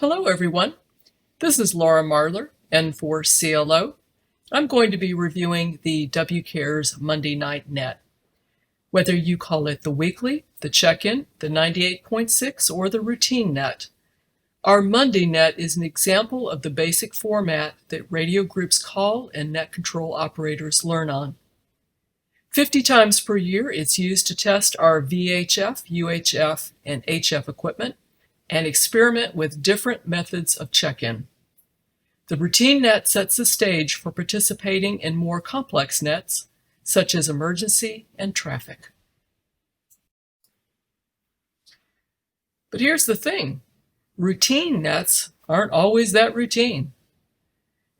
Hello everyone, this is Laura Marler, N4CLO. I'm going to be reviewing the WCARES Monday Night Net. Whether you call it the weekly, the check-in, the 98.6, or the routine net, our Monday Net is an example of the basic format that radio groups call and net control operators learn on. 50 times per year, it's used to test our VHF, UHF, and HF equipment and experiment with different methods of check-in. The routine net sets the stage for participating in more complex nets, such as emergency and traffic. But here's the thing, routine nets aren't always that routine.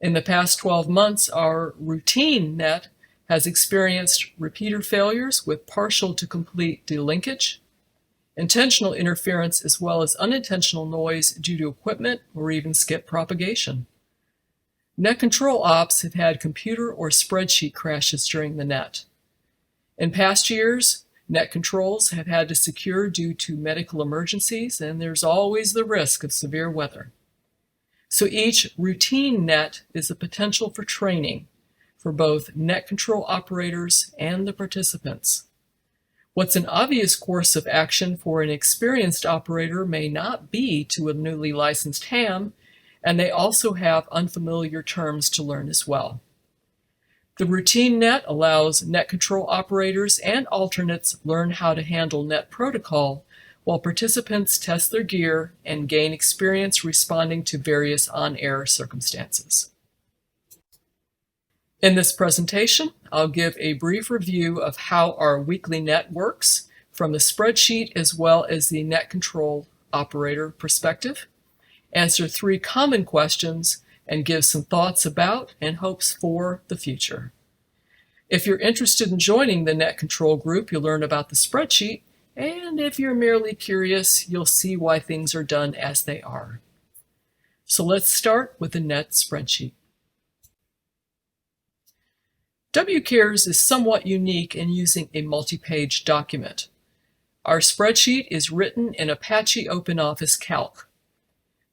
In the past 12 months, our routine net has experienced repeater failures with partial to complete delinkage, intentional interference, as well as unintentional noise due to equipment or even skip propagation. Net control ops have had computer or spreadsheet crashes during the net. In past years, net controls have had to secure due to medical emergencies, and there's always the risk of severe weather. So each routine net is a potential for training for both net control operators and the participants. What's an obvious course of action for an experienced operator may not be to a newly licensed ham, and they also have unfamiliar terms to learn as well. The routine net allows net control operators and alternates learn how to handle net protocol, while participants test their gear and gain experience responding to various on-air circumstances. In this presentation, I'll give a brief review of how our weekly net works from the spreadsheet as well as the net control operator perspective, answer 3 common questions, and give some thoughts about and hopes for the future. If you're interested in joining the net control group, you'll learn about the spreadsheet, and if you're merely curious, you'll see why things are done as they are. So let's start with the net spreadsheet. WCARES is somewhat unique in using a multi-page document. Our spreadsheet is written in Apache OpenOffice Calc.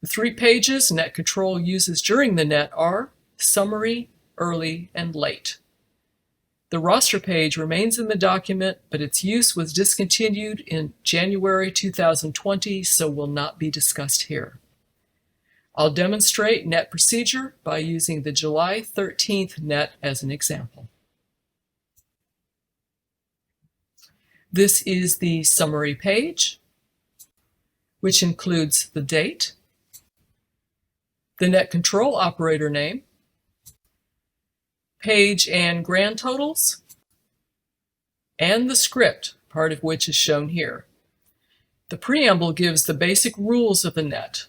The 3 pages net control uses during the net are summary, early, and late. The roster page remains in the document, but its use was discontinued in January 2020, so will not be discussed here. I'll demonstrate net procedure by using the July 13th net as an example. This is the summary page, which includes the date, the net control operator name, page and grand totals, and the script, part of which is shown here. The preamble gives the basic rules of the net,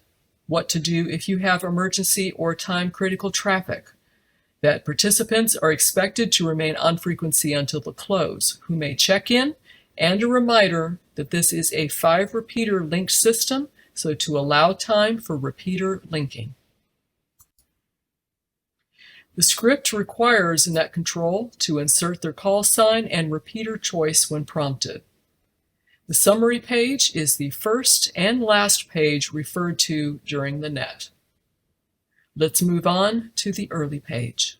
what to do if you have emergency or time-critical traffic, that participants are expected to remain on frequency until the close, who may check in, and a reminder that this is a 5-repeater linked system, so to allow time for repeater linking. The script requires net control to insert their call sign and repeater choice when prompted. The summary page is the first and last page referred to during the net. Let's move on to the early page.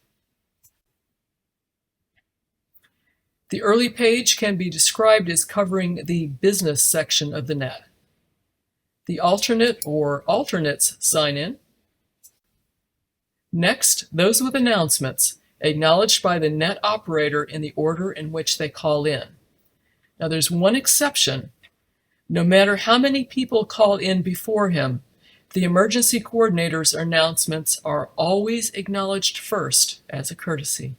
The early page can be described as covering the business section of the net. The alternate or alternates sign in. Next, those with announcements, acknowledged by the net operator in the order in which they call in. Now there's one exception. No matter how many people call in before him, the emergency coordinator's announcements are always acknowledged first as a courtesy.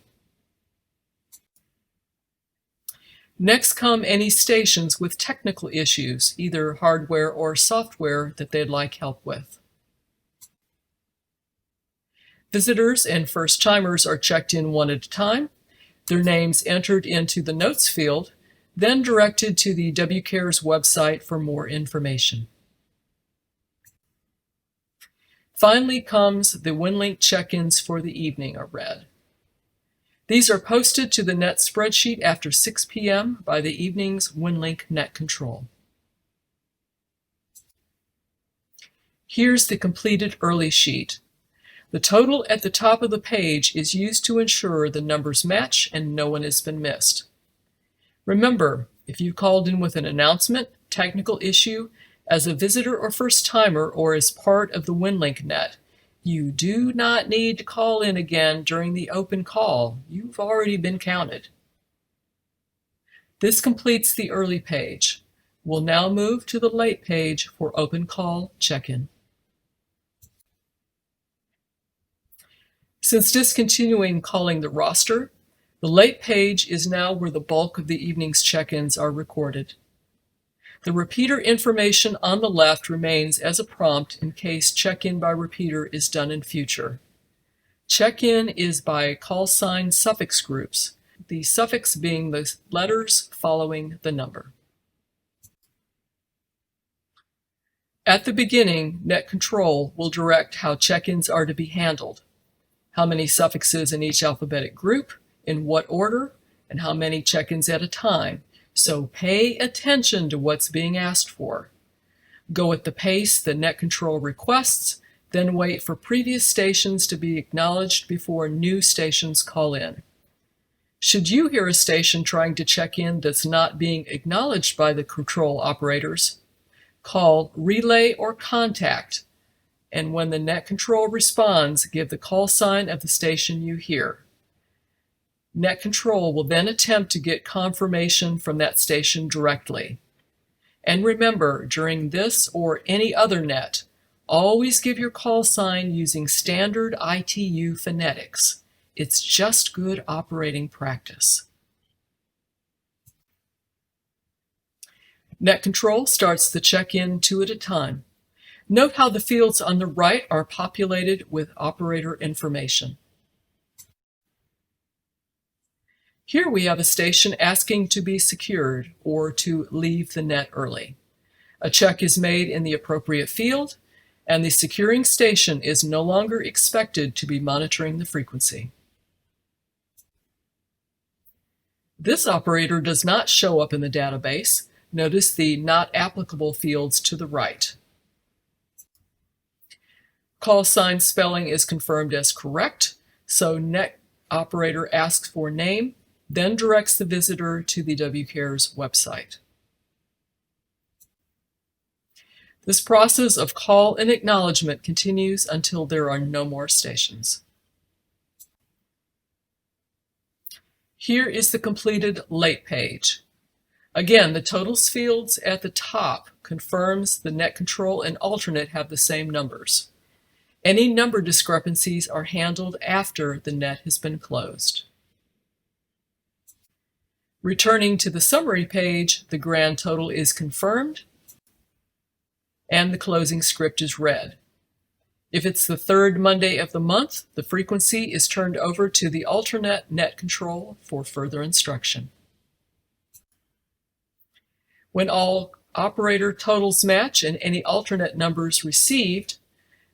Next come any stations with technical issues, either hardware or software, that they'd like help with. Visitors and first-timers are checked in one at a time, their names entered into the notes field, then directed to the WCARES website for more information. Finally comes the WinLink check-ins for the evening are read. These are posted to the net spreadsheet after 6 p.m. by the evening's WinLink net control. Here's the completed early sheet. The total at the top of the page is used to ensure the numbers match and no one has been missed. Remember, if you called in with an announcement, technical issue, as a visitor or first-timer, or as part of the WinLink net, you do not need to call in again during the open call. You've already been counted. This completes the early page. We'll now move to the late page for open call check-in. Since discontinuing calling the roster, the late page is now where the bulk of the evening's check-ins are recorded. The repeater information on the left remains as a prompt in case check-in by repeater is done in future. Check-in is by call sign suffix groups, the suffix being the letters following the number. At the beginning, Net Control will direct how check-ins are to be handled, how many suffixes in each alphabetic group, in what order, and how many check-ins at a time. So pay attention to what's being asked for. Go at the pace the Net Control requests, then wait for previous stations to be acknowledged before new stations call in. Should you hear a station trying to check in that's not being acknowledged by the control operators, call relay or contact, and when the Net Control responds, give the call sign of the station you hear. Net Control will then attempt to get confirmation from that station directly. And remember, during this or any other net, always give your call sign using standard ITU phonetics. It's just good operating practice. Net Control starts the check-in 2 at a time. Note how the fields on the right are populated with operator information. Here we have a station asking to be secured or to leave the net early. A check is made in the appropriate field, and the securing station is no longer expected to be monitoring the frequency. This operator does not show up in the database. Notice the not applicable fields to the right. Call sign spelling is confirmed as correct, so Net Operator asks for name, then directs the visitor to the WCARES website. This process of call and acknowledgement continues until there are no more stations. Here is the completed late page. Again, the totals fields at the top confirms the Net Control and alternate have the same numbers. Any number discrepancies are handled after the net has been closed. Returning to the summary page, the grand total is confirmed and the closing script is read. If it's the third Monday of the month, the frequency is turned over to the alternate Net Control for further instruction. When all operator totals match and any alternate numbers received,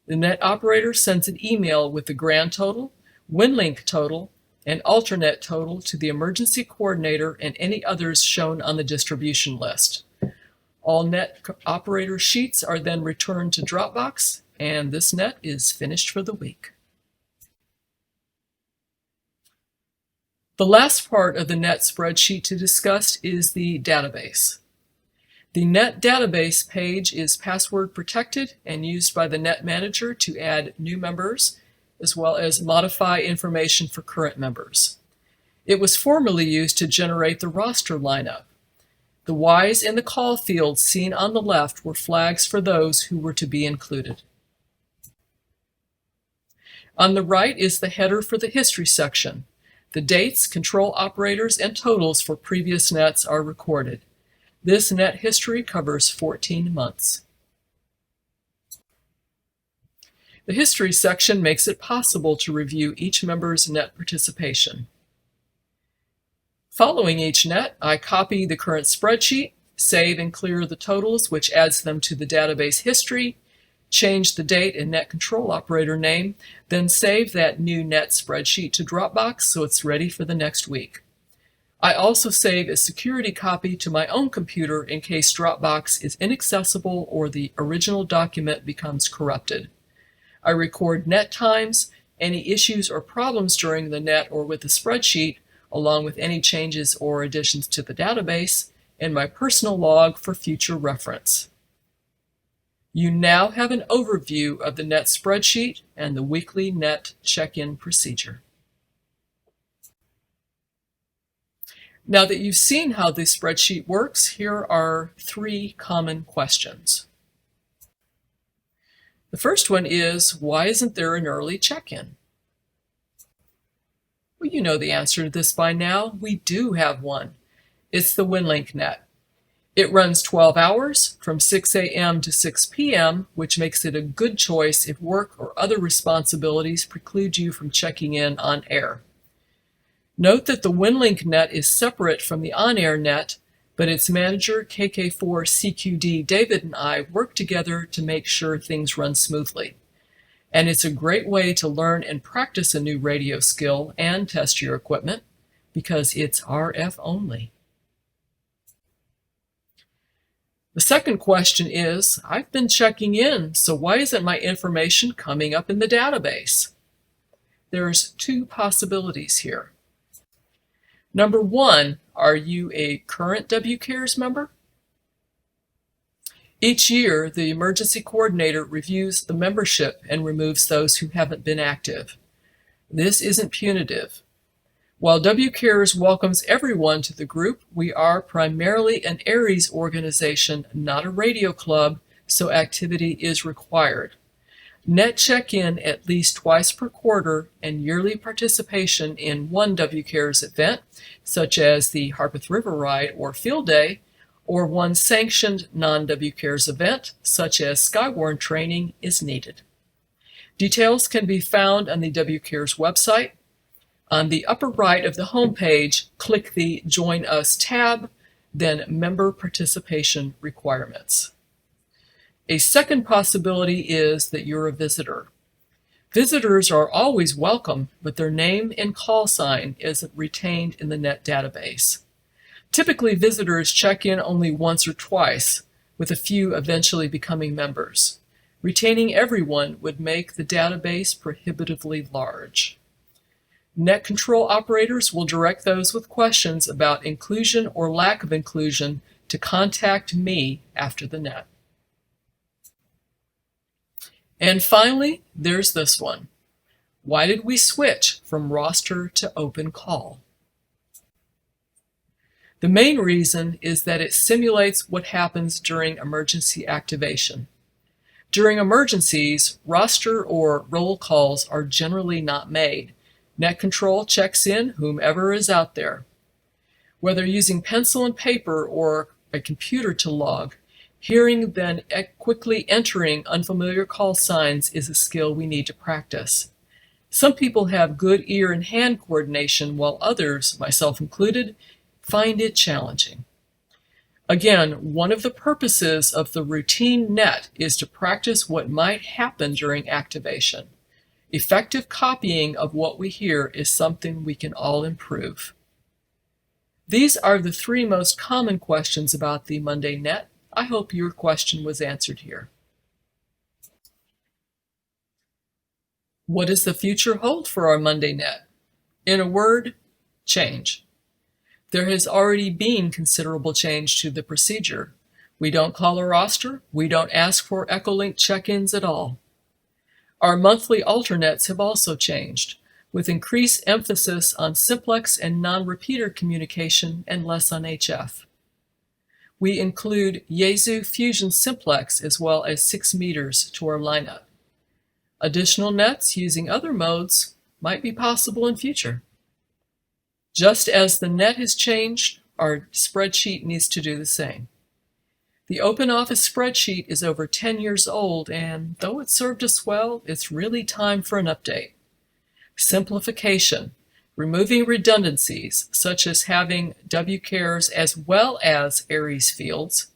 the Net Operator sends an email with the grand total, WinLink total, and alternate total to the emergency coordinator and any others shown on the distribution list. All Net Operator sheets are then returned to Dropbox, and this net is finished for the week. The last part of the Net spreadsheet to discuss is the database. The Net database page is password protected and used by the Net Manager to add new members, as well as modify information for current members. It was formerly used to generate the roster lineup. The Ys in the call fields seen on the left were flags for those who were to be included. On the right is the header for the history section. The dates, control operators, and totals for previous nets are recorded. This net history covers 14 months. The history section makes it possible to review each member's net participation. Following each net, I copy the current spreadsheet, save and clear the totals, which adds them to the database history, change the date and Net Control Operator name, then save that new net spreadsheet to Dropbox so it's ready for the next week. I also save a security copy to my own computer in case Dropbox is inaccessible or the original document becomes corrupted. I record net times, any issues or problems during the net or with the spreadsheet, along with any changes or additions to the database, in my personal log for future reference. You now have an overview of the net spreadsheet and the weekly net check-in procedure. Now that you've seen how the spreadsheet works, here are 3 common questions. The first one is, why isn't there an early check-in? Well, you know the answer to this by now. We do have one. It's the WinLink net. It runs 12 hours from 6 a.m. to 6 p.m., which makes it a good choice if work or other responsibilities preclude you from checking in on air. Note that the WinLink net is separate from the on-air net, but its manager, KK4CQD David, and I work together to make sure things run smoothly. And it's a great way to learn and practice a new radio skill and test your equipment because it's RF only. The second question is, I've been checking in, so why isn't my information coming up in the database? There's 2 possibilities here. Number 1, are you a current WCARES member? Each year, the emergency coordinator reviews the membership and removes those who haven't been active. This isn't punitive. While WCARES welcomes everyone to the group, we are primarily an ARES organization, not a radio club, so activity is required. Net check-in at least twice per quarter and yearly participation in one WCARES event, such as the Harpeth River Ride or Field Day, or one sanctioned non-WCARES event, such as Skywarn training, is needed. Details can be found on the WCARES website. On the upper right of the homepage, click the Join Us tab, then Member Participation Requirements. A second possibility is that you're a visitor. Visitors are always welcome, but their name and call sign isn't retained in the net database. Typically, visitors check in only once or twice, with a few eventually becoming members. Retaining everyone would make the database prohibitively large. Net control operators will direct those with questions about inclusion or lack of inclusion to contact me after the net. And finally, there's this one. Why did we switch from roster to open call? The main reason is that it simulates what happens during emergency activation. During emergencies, roster or roll calls are generally not made. Net control checks in whomever is out there. Whether using pencil and paper or a computer to log, hearing then quickly entering unfamiliar call signs is a skill we need to practice. Some people have good ear and hand coordination, while others, myself included, find it challenging. Again, one of the purposes of the routine net is to practice what might happen during activation. Effective copying of what we hear is something we can all improve. These are the 3 most common questions about the Monday net. I hope your question was answered here. What does the future hold for our Monday net? In a word, change. There has already been considerable change to the procedure. We don't call a roster. We don't ask for Echolink check-ins at all. Our monthly alternates have also changed, with increased emphasis on simplex and non-repeater communication and less on HF. We include Yaesu Fusion Simplex as well as 6 meters to our lineup. Additional nets using other modes might be possible in future. Just as the net has changed, our spreadsheet needs to do the same. The OpenOffice spreadsheet is over 10 years old, and though it served us well, it's really time for an update. Simplification, removing redundancies, such as having WCARES as well as ARES fields,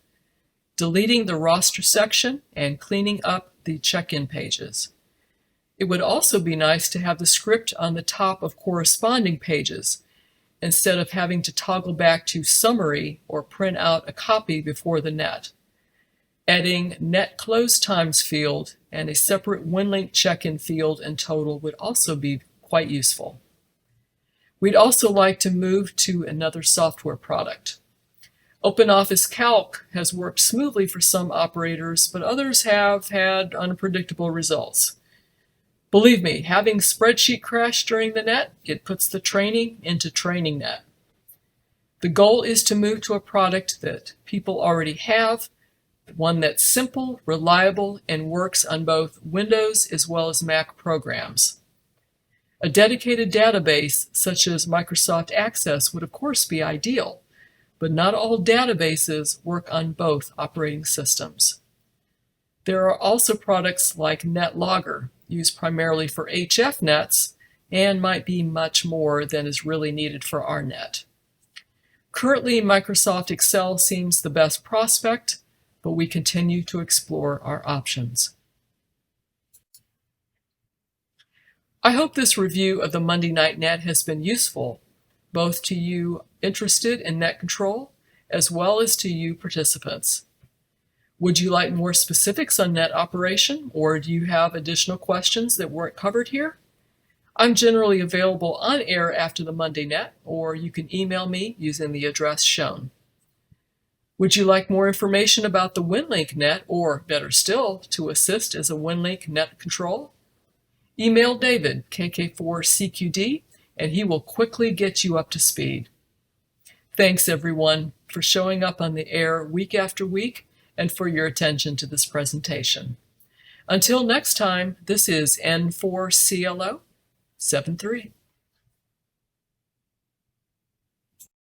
deleting the roster section, and cleaning up the check-in pages. It would also be nice to have the script on the top of corresponding pages. instead of having to toggle back to summary or print out a copy before the net. Adding net close times field and a separate WinLink check-in field in total would also be quite useful. We'd also like to move to another software product. OpenOffice Calc has worked smoothly for some operators, but others have had unpredictable results. Believe me, having Spreadsheet crash during the net, it puts the training into TrainingNet. The goal is to move to a product that people already have, one that's simple, reliable, and works on both Windows as well as Mac programs. A dedicated database such as Microsoft Access would of course be ideal, but not all databases work on both operating systems. There are also products like NetLogger, used primarily for HF nets, and might be much more than is really needed for our net. Currently, Microsoft Excel seems the best prospect, but we continue to explore our options. I hope this review of the Monday Night Net has been useful, both to you interested in net control, as well as to you participants. Would you like more specifics on net operation, or do you have additional questions that weren't covered here? I'm generally available on air after the Monday Net, or you can email me using the address shown. Would you like more information about the WinLink Net, or better still, to assist as a WinLink Net control? Email David, KK4CQD, and he will quickly get you up to speed. Thanks everyone for showing up on the air week after week and for your attention to this presentation. Until next time, this is N4CLO 73.